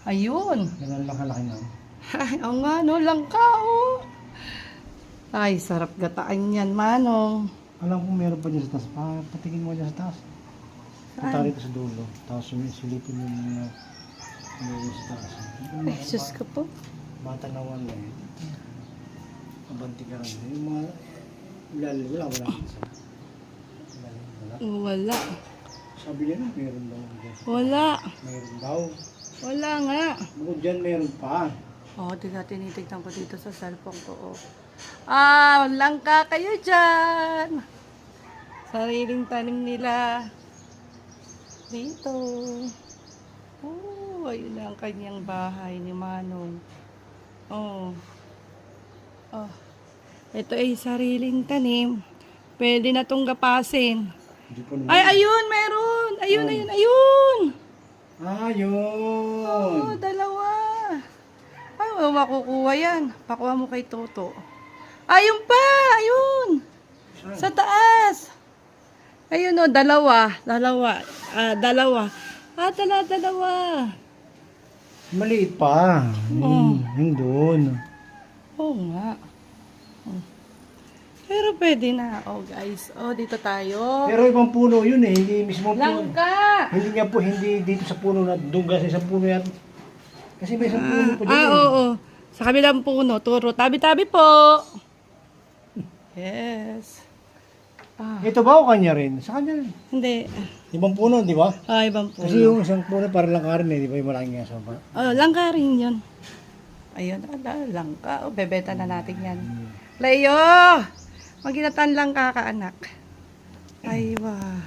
Ayun. Ganun lang kalaki na. Ay, oo nga, no? Langka, oh. Ay, sarap gataan yan, Manong. Alam ko meron pa dyan sa taas. Patingin mo dyan sa taas. Punta Saan? rito sa dulo. Tapos silipin mo yung meron sa taas. Ay, sus ko po. Bata na wala eh. Abanti ka rin. Yung mga ilalim, wala. Ilalim, wala. Wala. Sabi niya na, meron daw. Wala. Meron daw. Wala nga. Bukod dyan, meron pa. Oh, tinitignan ko dito sa cellphone ko, oh. Ah, langka kayo dyan. Sariling tanim nila. Dito. Oh, ayun na ang kanyang bahay ni Manong. Oh. Oh. Ito ay sariling tanim. Pwede na itong gapasin. Hindi po naman. Ay, ayun, meron. Ayun, ayun, ayun. Ayun! Oh, dalawa. Ay, makukuha yan. Pakuha mo kay Toto. Ayun pa, ayun. Sa taas. Ayun o, dalawa. Dalawa. Dalawa. Dalawa. Maliit pa. Yung doon. Oo nga. Oh. Pero pwede na. Oh, guys. Oh, dito tayo. Pero ibang puno yun eh. Hindi mismo puno. Langka! Hindi niya po, hindi dito sa puno na dungga sa isang puno yan. Kasi may isang puno po dyan. Oo. Sa kabilang puno. Turo. Tabi-tabi po. Yes. Ito ba o kanya rin? Sa kanya rin. Hindi. Ibang puno, di ba? Ibang puno. Kasi yung isang puno para lang karin eh. Di ba yung malaking nga sa ba? Oh, langka rin yun. Ayun, langka. Oh, bebeta na natin yan. Leo! Maginataan lang ka, anak. Ay, wow.